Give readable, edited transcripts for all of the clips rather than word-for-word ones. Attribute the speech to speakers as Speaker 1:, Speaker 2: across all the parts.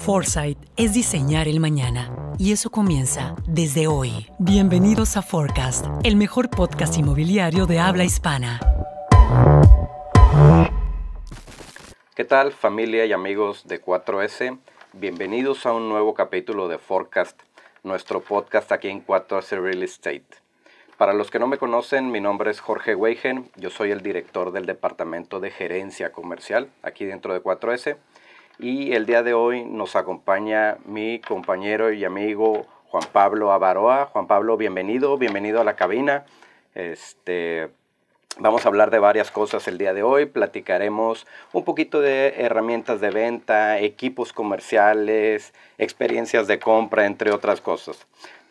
Speaker 1: Foresight es diseñar el mañana, y eso comienza desde hoy. Bienvenidos a Forecast, el mejor podcast inmobiliario de habla hispana.
Speaker 2: ¿Qué tal, familia y amigos de 4S? Bienvenidos a un nuevo capítulo de Forecast, nuestro podcast aquí en 4S Real Estate. Para los que no me conocen, mi nombre es Jorge Weigen, yo soy el director del Departamento de Gerencia Comercial aquí dentro de 4S. Y el día de hoy nos acompaña mi compañero y amigo Juan Pablo Avaroa. Juan Pablo, bienvenido a la cabina. Vamos a hablar de varias cosas el día de hoy. Platicaremos un poquito de herramientas de venta, equipos comerciales, experiencias de compra, entre otras cosas.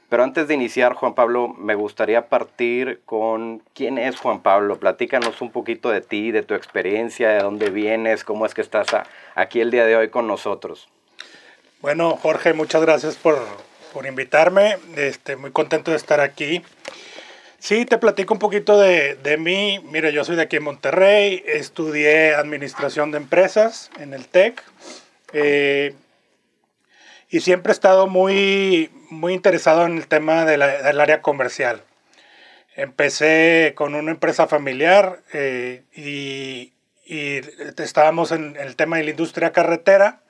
Speaker 2: Pero antes de iniciar, Juan Pablo, me gustaría partir con quién es Juan Pablo. Platícanos un poquito de ti, de tu experiencia, de dónde vienes, cómo es que estás aquí el día de hoy con nosotros.
Speaker 3: Bueno, Jorge, muchas gracias por invitarme. Muy contento de estar aquí. Sí, te platico un poquito de mí. Mira, yo soy de aquí en Monterrey. Estudié Administración de Empresas en el TEC. Y siempre he estado muy interesado en el tema del área comercial. Empecé con una empresa familiar y estábamos en el tema de la industria carretera.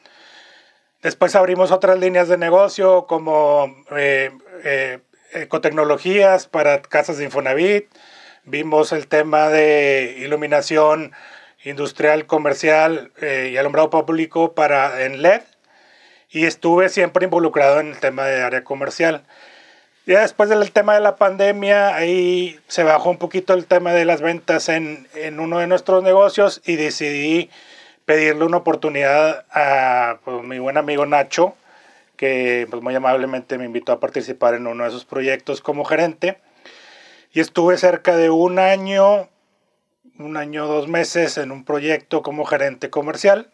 Speaker 3: Después abrimos otras líneas de negocio como ecotecnologías para casas de Infonavit. Vimos el tema de iluminación industrial, comercial y alumbrado público en LED. Y estuve siempre involucrado en el tema de área comercial. Ya después del tema de la pandemia, ahí se bajó un poquito el tema de las ventas en uno de nuestros negocios y decidí pedirle una oportunidad a mi buen amigo Nacho, que muy amablemente me invitó a participar en uno de sus proyectos como gerente. Y estuve cerca de un año, 2 meses en un proyecto como gerente comercial.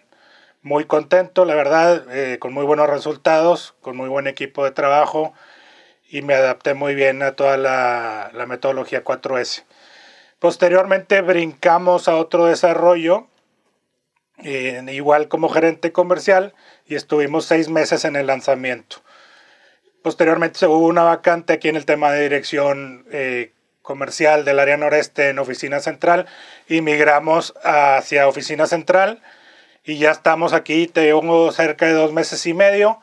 Speaker 3: Muy contento, la verdad, con muy buenos resultados, con muy buen equipo de trabajo y me adapté muy bien a toda la metodología 4S. Posteriormente brincamos a otro desarrollo, igual como gerente comercial, y estuvimos 6 meses en el lanzamiento. Posteriormente hubo una vacante aquí en el tema de dirección comercial del área noreste en Oficina Central y migramos hacia Oficina Central. Y ya estamos aquí, tengo cerca de 2 meses y medio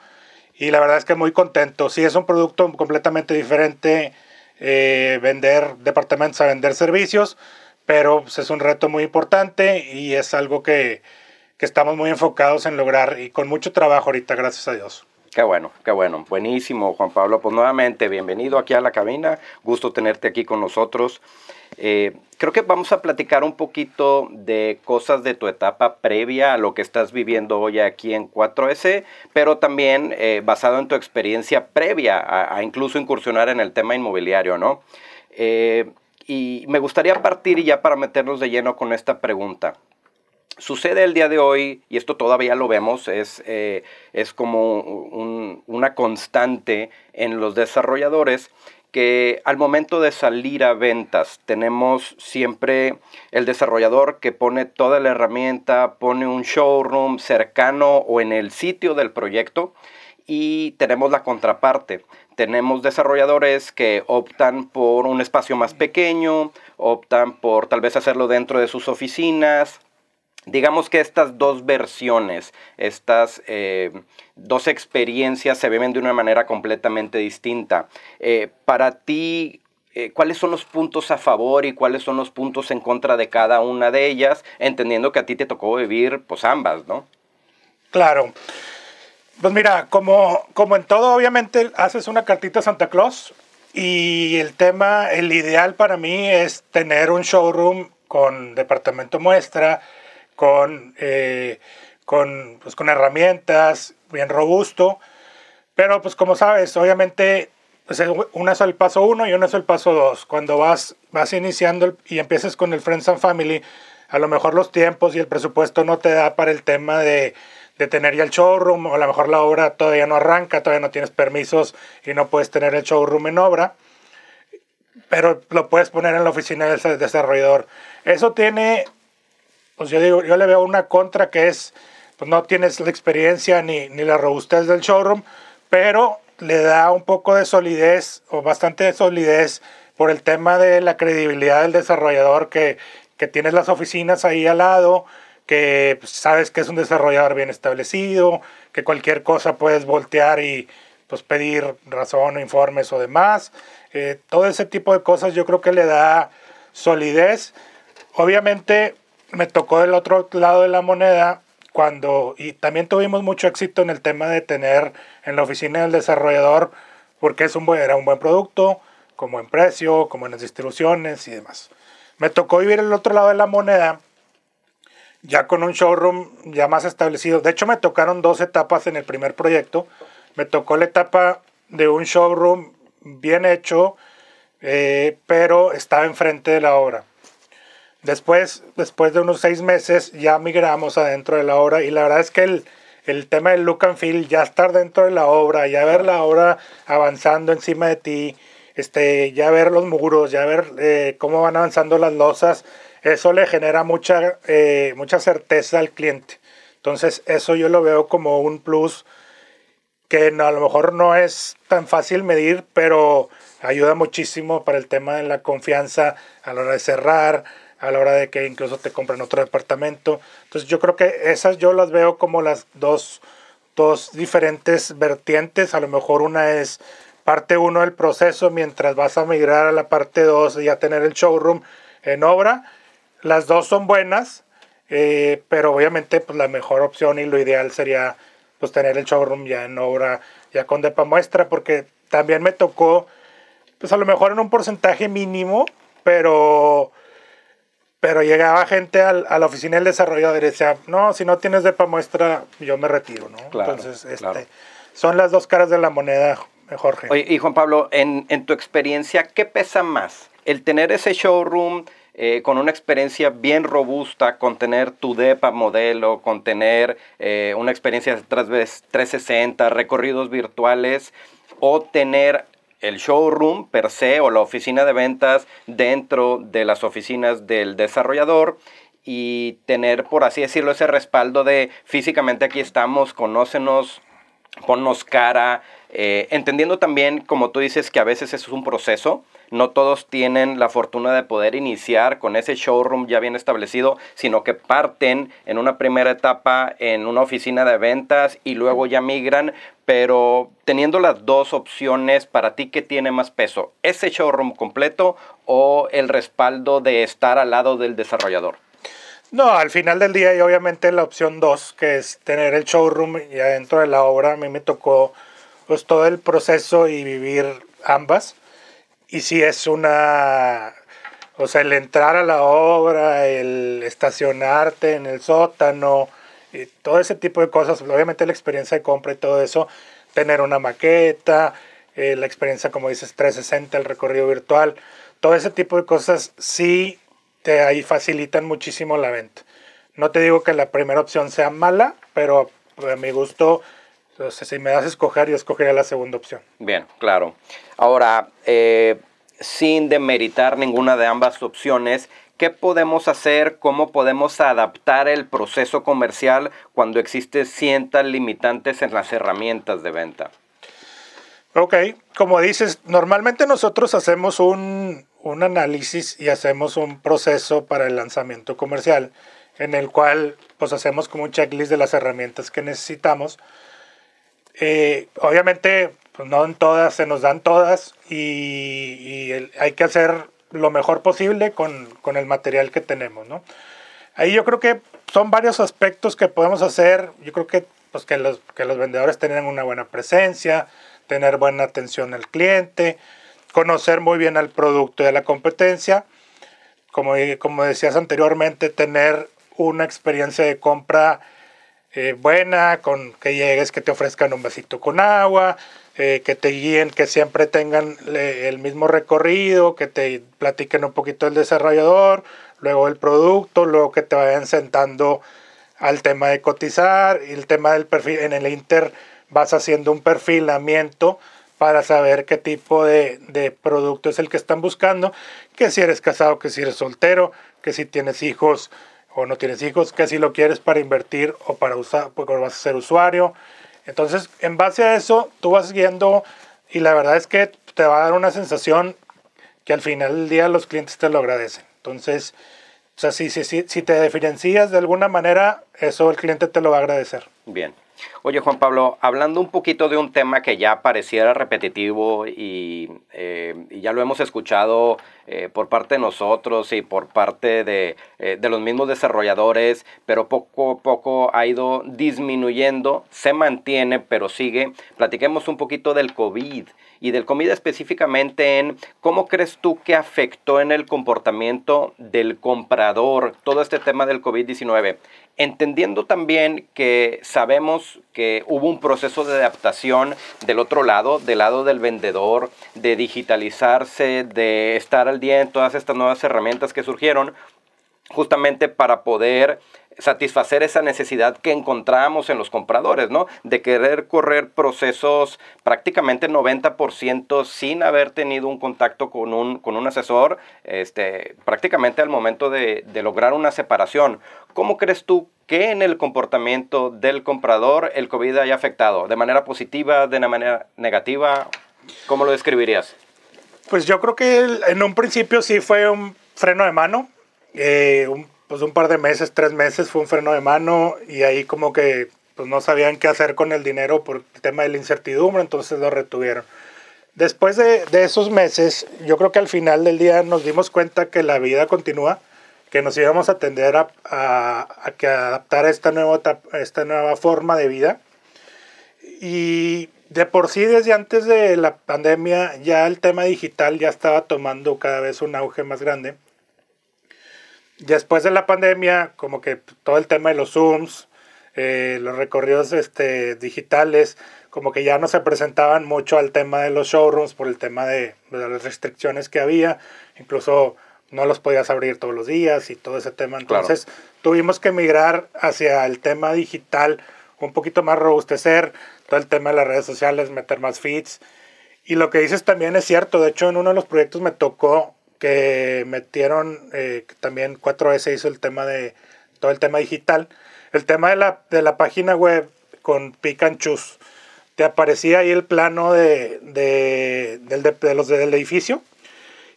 Speaker 3: y la verdad es que muy contento. Sí, es un producto completamente diferente vender departamentos a vender servicios, pero pues, es un reto muy importante y es algo que estamos muy enfocados en lograr y con mucho trabajo ahorita, gracias a Dios.
Speaker 2: Qué bueno. Buenísimo, Juan Pablo. Pues nuevamente, bienvenido aquí a la cabina. Gusto tenerte aquí con nosotros. Creo que vamos a platicar un poquito de cosas de tu etapa previa a lo que estás viviendo hoy aquí en 4S, pero también basado en tu experiencia previa a incluso incursionar en el tema inmobiliario, ¿no? Y me gustaría partir ya para meternos de lleno con esta pregunta. Sucede el día de hoy, y esto todavía lo vemos, es como una constante en los desarrolladores, que al momento de salir a ventas tenemos siempre el desarrollador que pone toda la herramienta, pone un showroom cercano o en el sitio del proyecto, y tenemos la contraparte. Tenemos desarrolladores que optan por un espacio más pequeño, optan por tal vez hacerlo dentro de sus oficinas. Digamos que estas dos versiones, estas dos experiencias se viven de una manera completamente distinta. Para ti, ¿cuáles son los puntos a favor y cuáles son los puntos en contra de cada una de ellas? Entendiendo que a ti te tocó vivir pues ambas, ¿no?
Speaker 3: Claro. Pues mira, como en todo, obviamente haces una cartita a Santa Claus y el ideal para mí es tener un showroom con departamento muestra, con herramientas, bien robusto, pero pues como sabes, obviamente pues uno es el paso 1 y uno es el paso 2. Cuando vas iniciando y empiezas con el Friends and Family, a lo mejor los tiempos y el presupuesto no te da para el tema de tener ya el showroom, o a lo mejor la obra todavía no arranca, todavía no tienes permisos y no puedes tener el showroom en obra, pero lo puedes poner en la oficina del desarrollador. Eso tiene, pues yo le veo una contra que es pues no tienes la experiencia ni la robustez del showroom, pero le da un poco de solidez o bastante de solidez por el tema de la credibilidad del desarrollador, que tienes las oficinas ahí al lado, que pues, sabes que es un desarrollador bien establecido, que cualquier cosa puedes voltear y pues pedir razón o informes o demás. Todo ese tipo de cosas yo creo que le da solidez. Obviamente me tocó del otro lado de la moneda y también tuvimos mucho éxito en el tema de tener en la oficina del desarrollador, porque era un buen producto, como en precio, como en las distribuciones y demás. Me tocó vivir el otro lado de la moneda, ya con un showroom ya más establecido. De hecho, me tocaron 2 etapas en el primer proyecto. Me tocó la etapa de un showroom bien hecho, pero estaba enfrente de la obra. Después de unos 6 meses, ya migramos adentro de la obra, y la verdad es que el tema del look and feel, ya estar dentro de la obra, ya ver la obra avanzando encima de ti, ya ver los muros, ya ver cómo van avanzando las losas, eso le genera mucha certeza al cliente. Entonces eso yo lo veo como un plus que a lo mejor no es tan fácil medir, pero ayuda muchísimo para el tema de la confianza a la hora de cerrar, a la hora de que incluso te compren otro departamento. Entonces yo creo que esas yo las veo como las dos diferentes vertientes. A lo mejor una es parte 1 del proceso, mientras vas a migrar a la parte 2 y a tener el showroom en obra. Las dos son buenas, pero obviamente pues, la mejor opción y lo ideal sería pues, tener el showroom ya en obra, ya con depa muestra, porque también me tocó, pues a lo mejor en un porcentaje mínimo, pero llegaba gente a la oficina del desarrollador y decía, no, si no tienes depa muestra, yo me retiro, ¿no?
Speaker 2: Claro,
Speaker 3: entonces,
Speaker 2: claro.
Speaker 3: Son las dos caras de la moneda, Jorge.
Speaker 2: Oye, y Juan Pablo, en tu experiencia, ¿qué pesa más? ¿El tener ese showroom con una experiencia bien robusta, con tener tu depa modelo, con tener una experiencia 360, recorridos virtuales, o tener el showroom per se o la oficina de ventas dentro de las oficinas del desarrollador y tener, por así decirlo, ese respaldo de físicamente aquí estamos, conócenos, ponnos cara, entendiendo también, como tú dices, que a veces eso es un proceso. No todos tienen la fortuna de poder iniciar con ese showroom ya bien establecido, sino que parten en una primera etapa en una oficina de ventas y luego ya migran. Pero teniendo las dos opciones, ¿para ti qué tiene más peso? ¿Ese showroom completo o el respaldo de estar al lado del desarrollador?
Speaker 3: No, al final del día y obviamente la opción 2, que es tener el showroom ya dentro de la obra, a mí me tocó pues todo el proceso y vivir ambas. Y sí es o sea, el entrar a la obra, el estacionarte en el sótano, y todo ese tipo de cosas, obviamente la experiencia de compra y todo eso, tener una maqueta, la experiencia, como dices, 360, el recorrido virtual, todo ese tipo de cosas sí ahí facilitan muchísimo la venta. No te digo que la primera opción sea mala, pero a mi gusto, entonces, si me das a escoger, yo escogería la segunda opción.
Speaker 2: Bien, claro. Ahora, sin demeritar ninguna de ambas opciones, ¿qué podemos hacer? ¿Cómo podemos adaptar el proceso comercial cuando existen ciertas limitantes en las herramientas de venta?
Speaker 3: Ok, como dices, normalmente nosotros hacemos un análisis y hacemos un proceso para el lanzamiento comercial, en el cual pues hacemos como un checklist de las herramientas que necesitamos. Obviamente pues no en todas se nos dan todas y hay que hacer lo mejor posible con el material que tenemos, ¿no? Ahí yo creo que son varios aspectos que podemos hacer. Yo creo que, pues, que los vendedores tengan una buena presencia, tener buena atención al cliente, conocer muy bien al producto y a la competencia. Como decías anteriormente, tener una experiencia de compra buena, con que llegues, que te ofrezcan un vasito con agua, que te guíen, que siempre tengan el mismo recorrido, que te platiquen un poquito del desarrollador, luego el producto, luego que te vayan sentando al tema de cotizar, y el tema del perfil. En el Inter vas haciendo un perfilamiento para saber qué tipo de producto es el que están buscando, que si eres casado, que si eres soltero, que si tienes hijos o no tienes hijos, que si lo quieres para invertir o para usar, porque vas a ser usuario. Entonces, en base a eso, tú vas guiando y la verdad es que te va a dar una sensación que al final del día los clientes te lo agradecen. Entonces, o sea, si te diferencias de alguna manera, eso el cliente te lo va a agradecer.
Speaker 2: Bien. Oye, Juan Pablo, hablando un poquito de un tema que ya pareciera repetitivo y ya lo hemos escuchado por parte de nosotros y por parte de los mismos desarrolladores, pero poco a poco ha ido disminuyendo, se mantiene, pero sigue. Platiquemos un poquito del COVID y del COVID específicamente en cómo crees tú que afectó en el comportamiento del comprador todo este tema del COVID-19. Entendiendo también que sabemos que hubo un proceso de adaptación del otro lado, del lado del vendedor, de digitalizarse, de estar al día en todas estas nuevas herramientas que surgieron, justamente para poder satisfacer esa necesidad que encontramos en los compradores, ¿no? De querer correr procesos prácticamente 90% sin haber tenido un contacto con un asesor, prácticamente al momento de lograr una separación. ¿Cómo crees tú que en el comportamiento del comprador el COVID haya afectado? ¿De manera positiva, de una manera negativa? ¿Cómo lo describirías?
Speaker 3: Pues yo creo que en un principio sí fue un freno de mano. Un par de meses, 3 meses fue un freno de mano y ahí como que pues no sabían qué hacer con el dinero por el tema de la incertidumbre, entonces lo retuvieron. Después de esos meses, yo creo que al final del día nos dimos cuenta que la vida continúa, que nos íbamos a tender a adaptar a esta nueva forma de vida. Y de por sí, desde antes de la pandemia, ya el tema digital ya estaba tomando cada vez un auge más grande. Después de la pandemia, como que todo el tema de los Zooms, los recorridos digitales, como que ya no se presentaban mucho al tema de los showrooms por el tema de las restricciones que había. Incluso no los podías abrir todos los días y todo ese tema. Entonces, tuvimos que migrar hacia el tema digital, un poquito más robustecer, todo el tema de las redes sociales, meter más feeds. Y lo que dices también es cierto. De hecho, en uno de los proyectos me tocó que metieron, también 4S hizo el tema de todo el tema digital, el tema de la página web con Pick and Choose. Te aparecía ahí el plano del edificio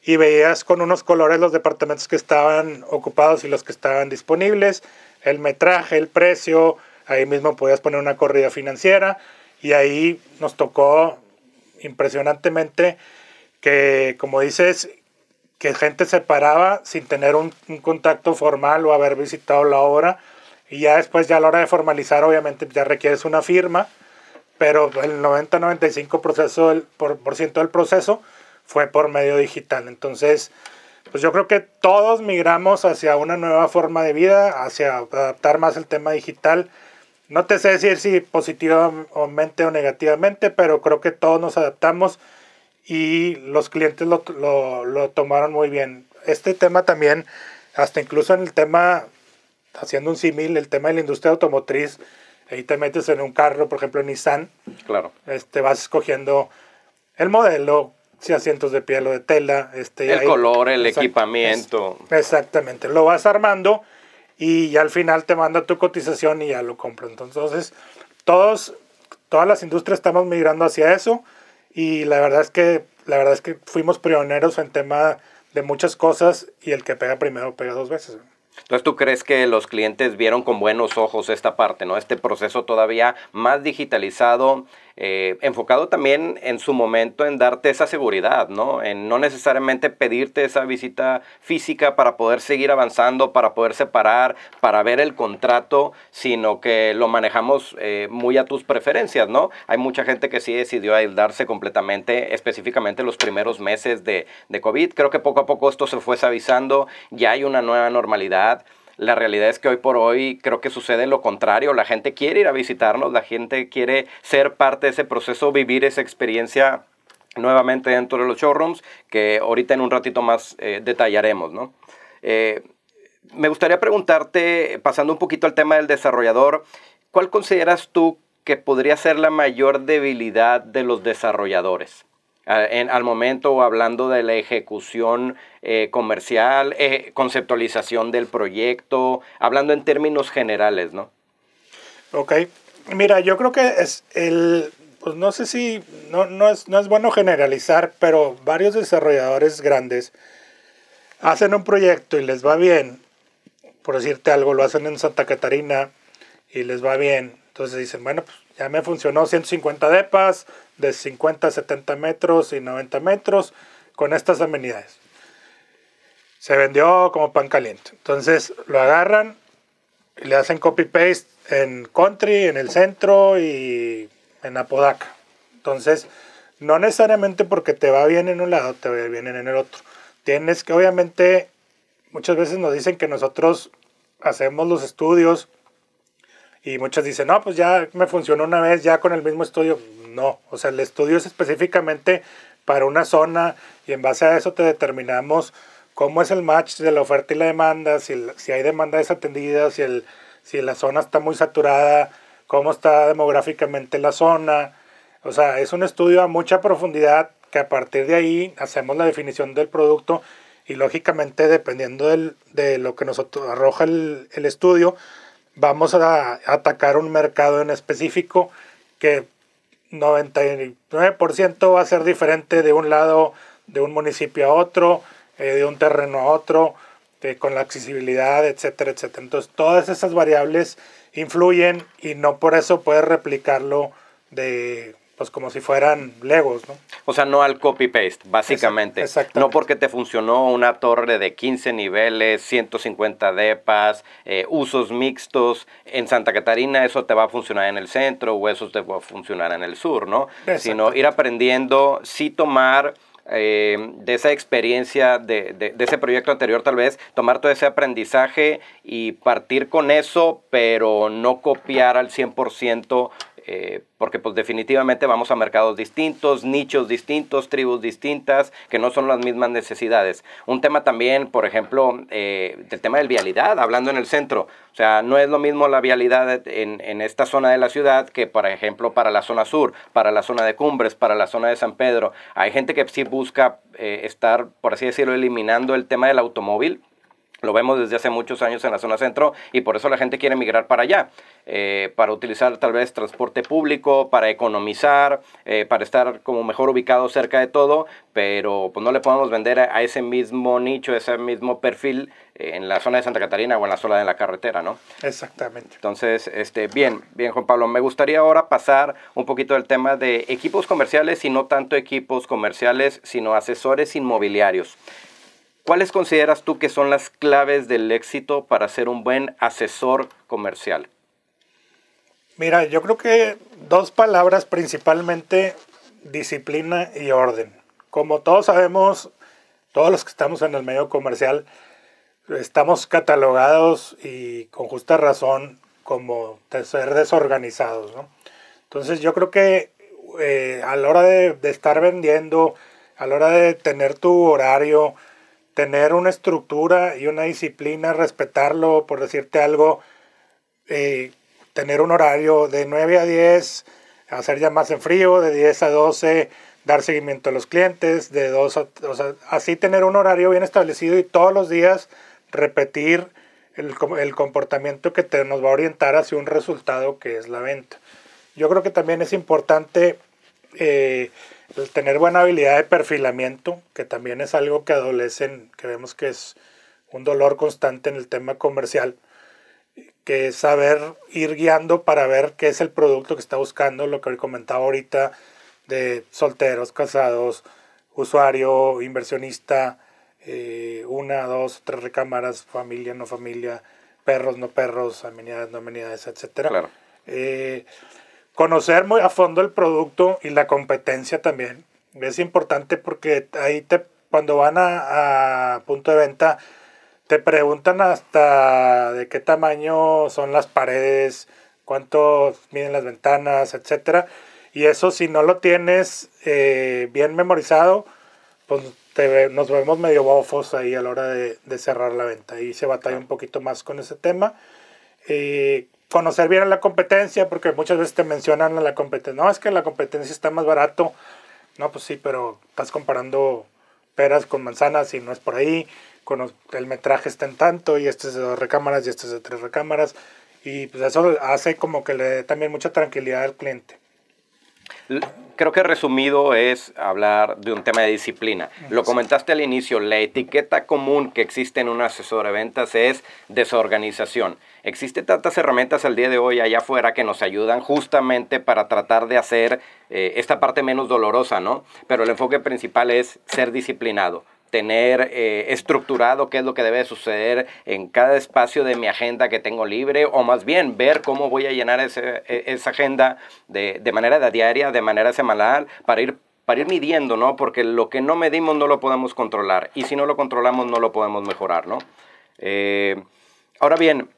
Speaker 3: y veías con unos colores los departamentos que estaban ocupados y los que estaban disponibles, el metraje, el precio, ahí mismo podías poner una corrida financiera y ahí nos tocó impresionantemente que, como dices, que gente se paraba sin tener un contacto formal o haber visitado la obra y ya después, ya a la hora de formalizar, obviamente ya requieres una firma, pero el 90-95% del proceso fue por medio digital. Entonces, pues yo creo que todos migramos hacia una nueva forma de vida, hacia adaptar más el tema digital. No te sé decir si positivamente o negativamente, pero creo que todos nos adaptamos y los clientes lo tomaron muy bien. Este tema también, hasta incluso en el tema, haciendo un símil, el tema de la industria automotriz, ahí te metes en un carro, por ejemplo, Nissan.
Speaker 2: Claro.
Speaker 3: Vas escogiendo el modelo, si asientos de piel o de tela.
Speaker 2: El color, el equipamiento.
Speaker 3: Exactamente. Lo vas armando y ya al final te manda tu cotización y ya lo compras. Entonces, todas las industrias estamos migrando hacia eso. Y la verdad es que fuimos pioneros en tema de muchas cosas y el que pega primero pega 2 veces.
Speaker 2: Entonces, ¿tú crees que los clientes vieron con buenos ojos esta parte, ¿no? Este proceso todavía más digitalizado, enfocado también en su momento en darte esa seguridad, ¿no? En no necesariamente pedirte esa visita física para poder seguir avanzando, para poder separar, para ver el contrato, sino que lo manejamos muy a tus preferencias, ¿no? Hay mucha gente que sí decidió aislarse completamente, específicamente los primeros meses de COVID. Creo que poco a poco esto se fue suavizando, ya hay una nueva normalidad. La realidad es que hoy por hoy creo que sucede lo contrario. La gente quiere ir a visitarnos, la gente quiere ser parte de ese proceso, vivir esa experiencia nuevamente dentro de los showrooms, que ahorita en un ratito más detallaremos, ¿no? Me gustaría preguntarte, pasando un poquito al tema del desarrollador, ¿cuál consideras tú que podría ser la mayor debilidad de los desarrolladores? al momento, hablando de la ejecución comercial, conceptualización del proyecto, hablando en términos generales, ¿no?
Speaker 3: Ok, mira, yo creo que pues no sé si, no es bueno generalizar, pero varios desarrolladores grandes hacen un proyecto y les va bien, por decirte algo, lo hacen en Santa Catarina y les va bien, entonces dicen, bueno, pues ya me funcionó 150 depas de 50 a 70 metros y 90 metros con estas amenidades. Se vendió como pan caliente. Entonces lo agarran y le hacen copy-paste en Country, en el centro y en Apodaca. Entonces, no necesariamente porque te va bien en un lado, te va bien en el otro. Tienes que, obviamente, muchas veces nos dicen que nosotros hacemos los estudios y muchos dicen, no, pues ya me funcionó una vez, ya con el mismo estudio. No, o sea, el estudio es específicamente para una zona y en base a eso te determinamos cómo es el match de la oferta y la demanda, si hay demanda desatendida, si la zona está muy saturada, cómo está demográficamente la zona. O sea, es un estudio a mucha profundidad que a partir de ahí hacemos la definición del producto y lógicamente dependiendo de lo que nos arroja el estudio, vamos a atacar un mercado en específico que 99% va a ser diferente de un lado, de un municipio a otro, de un terreno a otro, con la accesibilidad, etcétera, etcétera. Entonces, todas esas variables influyen y no por eso puedes replicarlo pues como si fueran Legos, ¿no?
Speaker 2: O sea, no al copy-paste, básicamente.
Speaker 3: Exactamente.
Speaker 2: No porque te funcionó una torre de 15 niveles, 150 depas, usos mixtos. En Santa Catarina eso te va a funcionar en el centro o eso te va a funcionar en el sur, ¿no? Sino ir aprendiendo, sí tomar de esa experiencia, de ese proyecto anterior tal vez, tomar todo ese aprendizaje y partir con eso, pero no copiar al 100%, porque pues definitivamente vamos a mercados distintos, nichos distintos, tribus distintas, que no son las mismas necesidades. Un tema también, por ejemplo, del tema de vialidad, hablando en el centro. O sea, no es lo mismo la vialidad en esta zona de la ciudad que, por ejemplo, para la zona sur, para la zona de Cumbres, para la zona de San Pedro. Hay gente que sí busca estar, por así decirlo, eliminando el tema del automóvil. Lo vemos desde hace muchos años en la zona centro y por eso la gente quiere migrar para allá, para utilizar tal vez transporte público, para economizar, para estar como mejor ubicado cerca de todo, pero pues no le podemos vender a ese mismo nicho, ese mismo perfil en la zona de Santa Catarina o en la zona de la carretera, ¿no?
Speaker 3: Exactamente.
Speaker 2: Entonces, bien, Juan Pablo, me gustaría ahora pasar un poquito del tema de equipos comerciales y no tanto equipos comerciales, sino asesores inmobiliarios. ¿Cuáles consideras tú que son las claves del éxito para ser un buen asesor comercial?
Speaker 3: Mira, yo creo que dos palabras principalmente, disciplina y orden. Como todos sabemos, todos los que estamos en el medio comercial, estamos catalogados y con justa razón como ser desorganizados, ¿no? Entonces yo creo que a la hora de estar vendiendo, a la hora de tener tu horario, tener una estructura y una disciplina, respetarlo, por decirte algo, tener un horario de 9 a 10, hacer llamadas en frío, de 10 a 12, dar seguimiento a los clientes, de 2 a, o sea, así tener un horario bien establecido y todos los días repetir el comportamiento que nos va a orientar hacia un resultado que es la venta. Yo creo que también es importante el tener buena habilidad de perfilamiento, que también es algo que adolecen, que vemos que es un dolor constante en el tema comercial, que es saber ir guiando para ver qué es el producto que está buscando, lo que comentaba ahorita de solteros, casados, usuario, inversionista, 1, 2, 3 recámaras, familia, no familia, perros, no perros, amenidades, no amenidades, etc.
Speaker 2: Claro.
Speaker 3: Conocer muy a fondo el producto y la competencia también. Es importante porque ahí cuando van a punto de venta te preguntan hasta de qué tamaño son las paredes, cuánto miden las ventanas, etc. Y eso si no lo tienes bien memorizado, pues nos vemos medio bofos ahí a la hora de cerrar la venta. Ahí se batalla un poquito más con ese tema. Conocer bien a la competencia, porque muchas veces te mencionan a la competencia. No, es que la competencia está más barato. No, pues sí, pero estás comparando peras con manzanas y no es por ahí. El metraje está en tanto y este es de 2 recámaras y este es de 3 recámaras. Y pues eso hace como que le dé también mucha tranquilidad al cliente.
Speaker 2: Creo que resumido es hablar de un tema de disciplina. Lo comentaste al inicio, la etiqueta común que existe en un asesor de ventas es desorganización. Existen tantas herramientas al día de hoy allá afuera que nos ayudan justamente para tratar de hacer esta parte menos dolorosa, ¿no? Pero el enfoque principal es ser disciplinado, tener estructurado qué es lo que debe suceder en cada espacio de mi agenda que tengo libre, o más bien ver cómo voy a llenar esa agenda de manera diaria, de manera semanal, para ir midiendo, ¿no? Porque lo que no medimos no lo podemos controlar, y si no lo controlamos no lo podemos mejorar, ¿no? Ahora bien,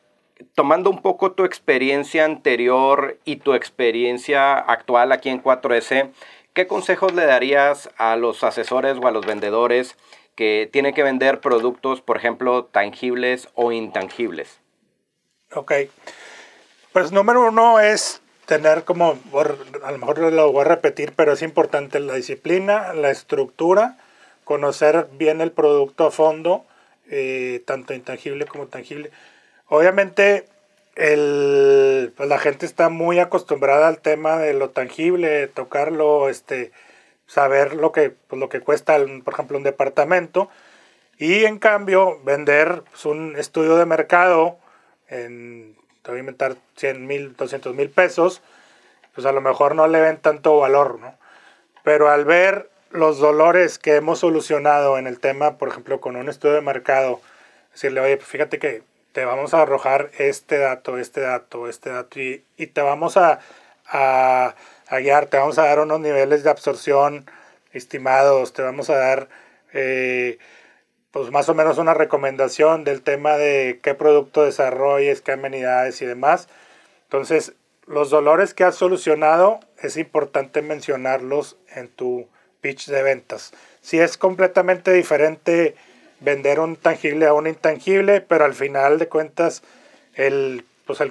Speaker 2: tomando un poco tu experiencia anterior y tu experiencia actual aquí en 4S, ¿qué consejos le darías a los asesores o a los vendedores que tienen que vender productos, por ejemplo, tangibles o intangibles?
Speaker 3: Ok. Pues número 1 es tener como, a lo mejor lo voy a repetir, pero es importante la disciplina, la estructura, conocer bien el producto a fondo, tanto intangible como tangible. Obviamente pues la gente está muy acostumbrada al tema de lo tangible, tocarlo, saber lo que cuesta, por ejemplo, un departamento, y en cambio vender pues, un estudio de mercado te voy a inventar 100,000, 200,000 pesos, pues a lo mejor no le ven tanto valor, ¿no? Pero al ver los dolores que hemos solucionado en el tema, por ejemplo, con un estudio de mercado, decirle, oye, pues fíjate que te vamos a arrojar este dato, y te vamos a guiar, te vamos a dar unos niveles de absorción estimados, te vamos a dar pues más o menos una recomendación del tema de qué producto desarrolles, qué amenidades y demás. Entonces, los dolores que has solucionado es importante mencionarlos en tu pitch de ventas. Si es completamente diferente vender un tangible a un intangible, pero al final de cuentas el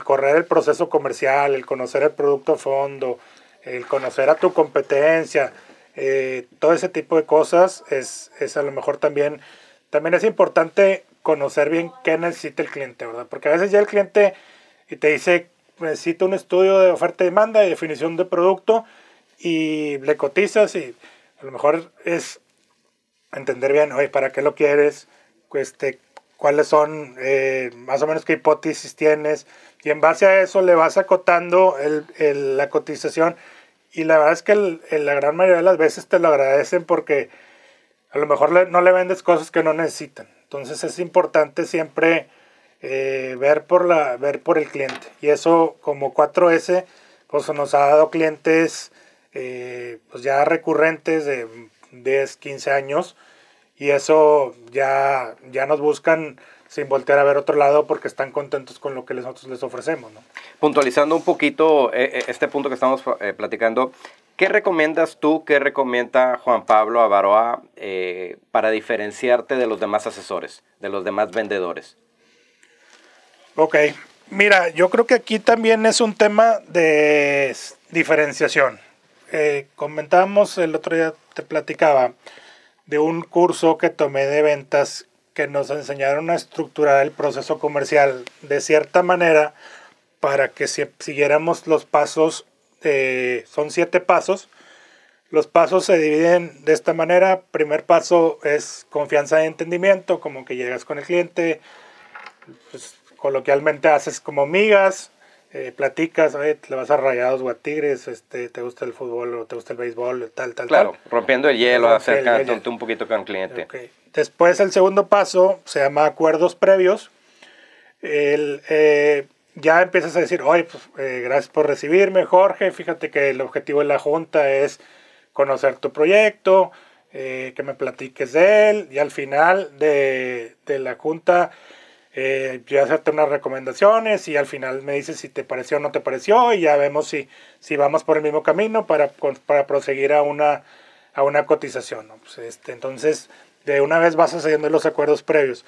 Speaker 3: correr el proceso comercial, el conocer el producto a fondo, el conocer a tu competencia, todo ese tipo de cosas es a lo mejor también es importante conocer bien qué necesita el cliente, ¿verdad? Porque a veces ya el cliente y te dice, necesito un estudio de oferta y demanda y definición de producto, y le cotizas, y a lo mejor es entender bien, oye, ¿para qué lo quieres? ¿Cuáles son, más o menos qué hipótesis tienes? Y en base a eso le vas acotando la cotización, y la verdad es que la gran mayoría de las veces te lo agradecen porque a lo mejor no le vendes cosas que no necesitan. Entonces es importante siempre ver por el cliente. Y eso, como 4S, pues nos ha dado clientes pues ya recurrentes de 10, 15 años. Y eso ya nos buscan sin voltear a ver otro lado porque están contentos con lo que nosotros les ofrecemos, ¿no?
Speaker 2: Puntualizando un poquito este punto que estamos platicando, ¿qué recomiendas tú, qué recomienda Juan Pablo Avaroa para diferenciarte de los demás asesores, de los demás vendedores?
Speaker 3: Ok, mira, yo creo que aquí también es un tema de diferenciación. Comentábamos el otro día, te platicaba de un curso que tomé de ventas que nos enseñaron a estructurar el proceso comercial de cierta manera para que siguiéramos los pasos. Son 7 pasos. Los pasos se dividen de esta manera. Primer paso es confianza y entendimiento, como que llegas con el cliente, pues, coloquialmente haces como migas, platicas, oye, le vas a Rayados o a Tigres, te gusta el fútbol o te gusta el béisbol, tal.
Speaker 2: Claro, rompiendo el hielo, acercándote un poquito con el cliente.
Speaker 3: Okay. Después el segundo paso se llama acuerdos previos. Ya empiezas a decir, oye, pues, gracias por recibirme, Jorge, fíjate que el objetivo de la junta es conocer tu proyecto, que me platiques de él, y al final de la junta yo hacerte unas recomendaciones, y al final me dices si te pareció o no te pareció, y ya vemos si vamos por el mismo camino para proseguir a una cotización, ¿no? Pues entonces, de una vez vas haciendo los acuerdos previos.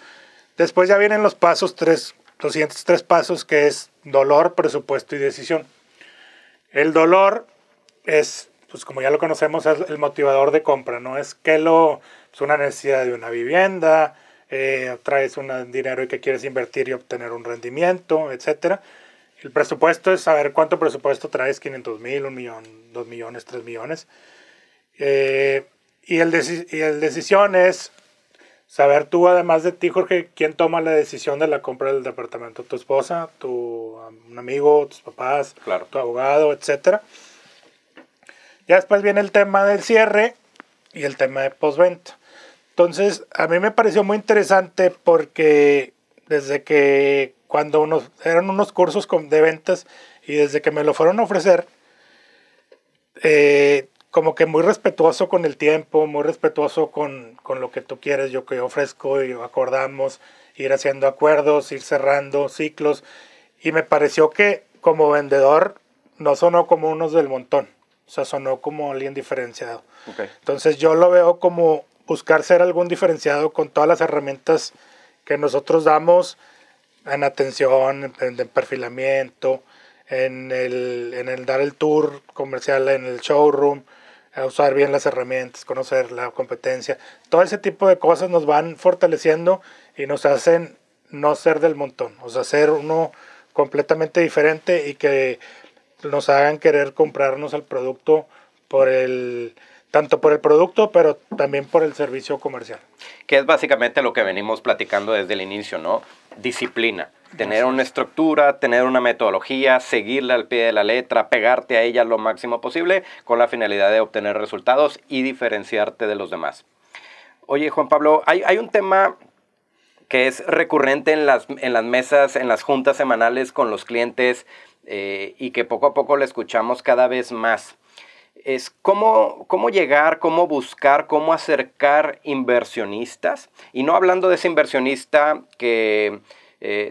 Speaker 3: Después ya vienen los siguientes 3 pasos, que es dolor, presupuesto y decisión. El dolor es pues como ya lo conocemos, es el motivador de compra, ¿no? Es es una necesidad de una vivienda, traes un dinero y que quieres invertir y obtener un rendimiento, etcétera. El presupuesto es saber cuánto presupuesto traes, 500,000, 1,000,000, 2,000,000, 3,000,000. Y el decisión es saber tú, además de ti, Jorge, quién toma la decisión de la compra del departamento. Tu esposa, un amigo, tus papás,
Speaker 2: claro,
Speaker 3: tu abogado, etcétera. Ya después viene el tema del cierre y el tema de postventa. Entonces, a mí me pareció muy interesante porque desde que eran unos cursos de ventas y desde que me lo fueron a ofrecer, como que muy respetuoso con el tiempo, muy respetuoso con lo que tú quieres, yo que ofrezco, y acordamos, ir haciendo acuerdos, ir cerrando ciclos. Y me pareció que como vendedor no sonó como unos del montón, o sea, sonó como alguien diferenciado.
Speaker 2: Okay.
Speaker 3: Entonces yo lo veo como buscar ser algún diferenciado con todas las herramientas que nosotros damos en atención, en perfilamiento, en el dar el tour comercial en el showroom, a usar bien las herramientas, conocer la competencia. Todo ese tipo de cosas nos van fortaleciendo y nos hacen no ser del montón, o sea, ser uno completamente diferente y que nos hagan querer comprarnos el producto tanto por el producto, pero también por el servicio comercial.
Speaker 2: Que es básicamente lo que venimos platicando desde el inicio, ¿no? Disciplina. Tener una estructura, tener una metodología, seguirla al pie de la letra, pegarte a ella lo máximo posible con la finalidad de obtener resultados y diferenciarte de los demás. Oye, Juan Pablo, hay un tema que es recurrente en las mesas, en las juntas semanales con los clientes y que poco a poco le escuchamos cada vez más. Es cómo llegar, cómo buscar, cómo acercar inversionistas. Y no hablando de ese inversionista que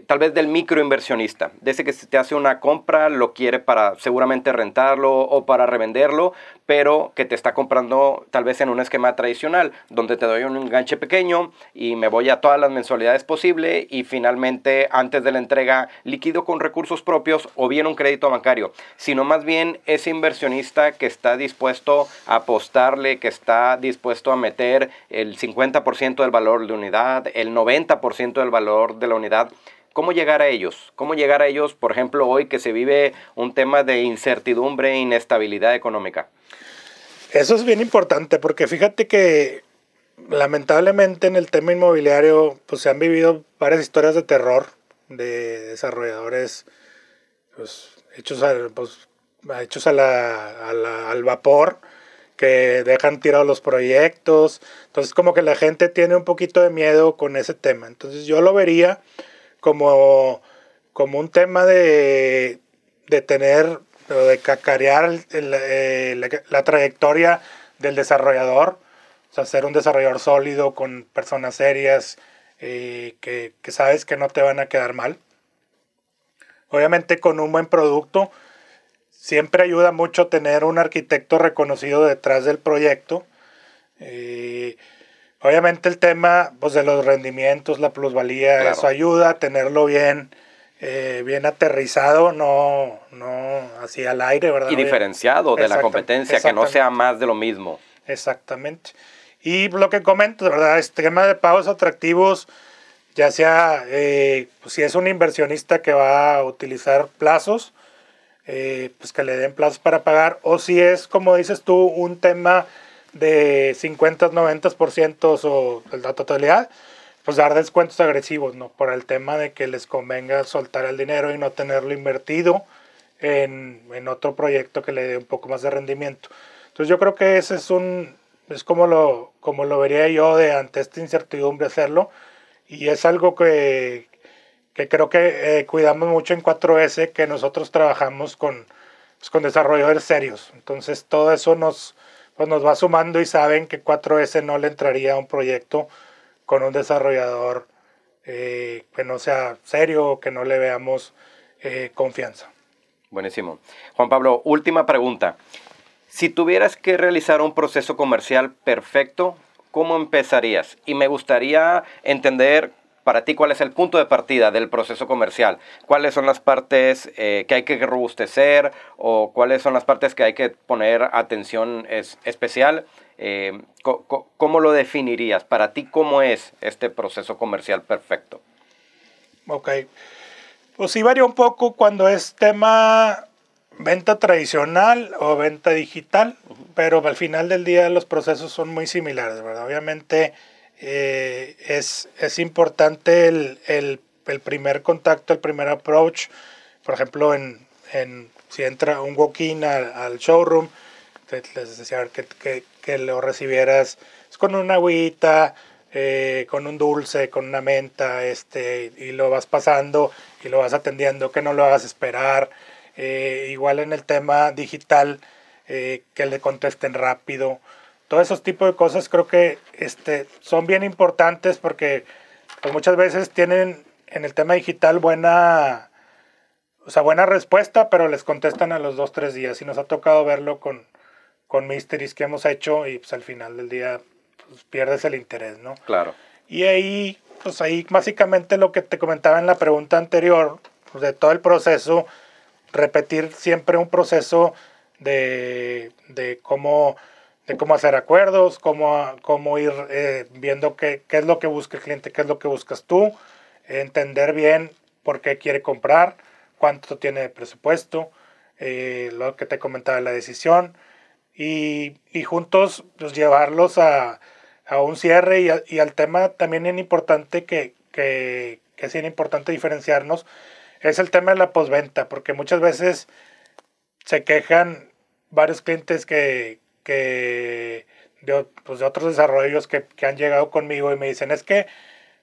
Speaker 2: tal vez del microinversionista, de ese que te hace una compra, lo quiere para seguramente rentarlo o para revenderlo, pero que te está comprando tal vez en un esquema tradicional, donde te doy un enganche pequeño y me voy a todas las mensualidades posible y finalmente antes de la entrega liquido con recursos propios o bien un crédito bancario, sino más bien ese inversionista que está dispuesto a apostarle, que está dispuesto a meter el 50% del valor de la unidad, el 90% del valor de la unidad. ¿Cómo llegar a ellos? ¿Cómo llegar a ellos, por ejemplo, hoy que se vive un tema de incertidumbre e inestabilidad económica?
Speaker 3: Eso es bien importante porque fíjate que lamentablemente en el tema inmobiliario pues se han vivido varias historias de terror de desarrolladores pues, hechos al vapor, que dejan tirados los proyectos. Entonces como que la gente tiene un poquito de miedo con ese tema. Entonces yo lo vería como un tema de tener, de cacarear la trayectoria del desarrollador, o sea, ser un desarrollador sólido con personas serias que sabes que no te van a quedar mal. Obviamente con un buen producto siempre ayuda mucho tener un arquitecto reconocido detrás del proyecto. Obviamente el tema pues, de los rendimientos, la plusvalía, claro, eso ayuda a tenerlo bien aterrizado, no así al aire, ¿verdad?
Speaker 2: Y diferenciado de la competencia, que no sea más de lo mismo.
Speaker 3: Exactamente. Y lo que comento, ¿verdad? Este tema de pagos atractivos, ya sea pues, si es un inversionista que va a utilizar plazos, pues que le den plazos para pagar, o si es, como dices tú, un tema de 50, 90% o la totalidad, pues dar descuentos agresivos, ¿no? Por el tema de que les convenga soltar el dinero y no tenerlo invertido en otro proyecto que le dé un poco más de rendimiento. Entonces yo creo que ese es como lo vería yo ante esta incertidumbre hacerlo, y es algo que creo que cuidamos mucho en 4S, que nosotros trabajamos con desarrolladores serios. Entonces todo eso nos va sumando y saben que 4S no le entraría a un proyecto con un desarrollador que no sea serio, que no le veamos confianza.
Speaker 2: Buenísimo. Juan Pablo, última pregunta. Si tuvieras que realizar un proceso comercial perfecto, ¿cómo empezarías? Y me gustaría entender para ti, ¿cuál es el punto de partida del proceso comercial? ¿Cuáles son las partes que hay que robustecer o cuáles son las partes que hay que poner atención especial? ¿Cómo lo definirías? Para ti, ¿cómo es este proceso comercial perfecto?
Speaker 3: Ok, pues sí varía un poco cuando es tema venta tradicional o venta digital, pero al final del día los procesos son muy similares, ¿verdad? Obviamente es importante el primer contacto, el primer approach. Por ejemplo, si entra un walk-in al showroom, les decía que lo recibieras con una agüita, con un dulce, con una menta, y lo vas pasando y lo vas atendiendo, que no lo hagas esperar. Igual en el tema digital, que le contesten rápido. Todos esos tipos de cosas creo que son bien importantes porque pues, muchas veces tienen en el tema digital buena respuesta, pero les contestan a los 2-3 días. Y nos ha tocado verlo con mysteries que hemos hecho y pues al final del día pues, pierdes el interés, ¿no?
Speaker 2: Claro.
Speaker 3: Y ahí básicamente lo que te comentaba en la pregunta anterior, pues, de todo el proceso, repetir siempre un proceso de cómo hacer acuerdos, cómo ir viendo qué es lo que busca el cliente, qué es lo que buscas tú, entender bien por qué quiere comprar, cuánto tiene de presupuesto, lo que te comentaba de la decisión, y juntos pues, llevarlos a un cierre y al tema también es importante que es importante diferenciarnos, es el tema de la postventa, porque muchas veces se quejan varios clientes de otros desarrollos que han llegado conmigo y me dicen, es que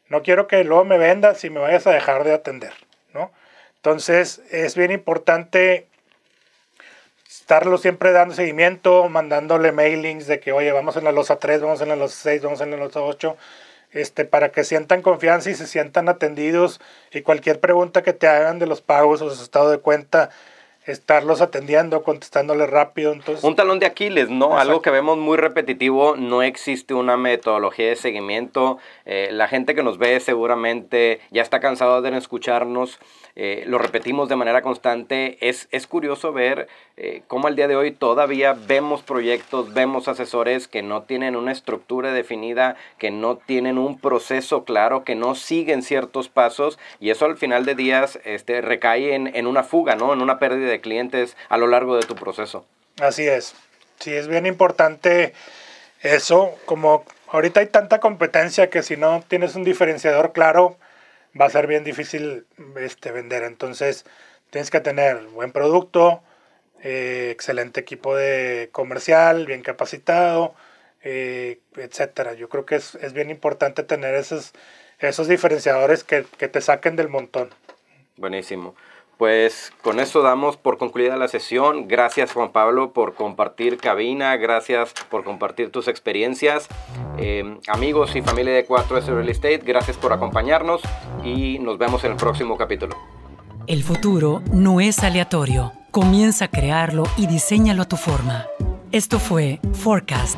Speaker 3: no quiero que luego me vendas y me vayas a dejar de atender, ¿no? Entonces es bien importante estarlo siempre dando seguimiento, mandándole mailings de que, oye, vamos en la losa 3, vamos en la losa 6, vamos en la losa 8, para que sientan confianza y se sientan atendidos y cualquier pregunta que te hagan de los pagos o de su estado de cuenta, estarlos atendiendo, contestándoles rápido. Entonces,
Speaker 2: un talón de Aquiles, ¿no?
Speaker 3: Exacto.
Speaker 2: Algo que vemos muy repetitivo, no existe una metodología de seguimiento. La gente que nos ve seguramente ya está cansado de escucharnos. Lo repetimos de manera constante. Es curioso ver cómo al día de hoy todavía vemos proyectos, vemos asesores que no tienen una estructura definida, que no tienen un proceso claro, que no siguen ciertos pasos, y eso al final de días recae en una fuga, ¿no? En una pérdida de clientes a lo largo de tu proceso.
Speaker 3: Así es. Sí, es bien importante eso. Como ahorita hay tanta competencia que si no tienes un diferenciador claro, va a ser bien difícil vender. Entonces, tienes que tener buen producto, excelente equipo de comercial, bien capacitado, etcétera. Yo creo que es bien importante tener esos diferenciadores que te saquen del montón.
Speaker 2: Buenísimo. Pues con eso damos por concluida la sesión. Gracias, Juan Pablo, por compartir cabina. Gracias por compartir tus experiencias. Amigos y familia de 4S Real Estate, gracias por acompañarnos y nos vemos en el próximo capítulo.
Speaker 1: El futuro no es aleatorio. Comienza a crearlo y diséñalo a tu forma. Esto fue Forecast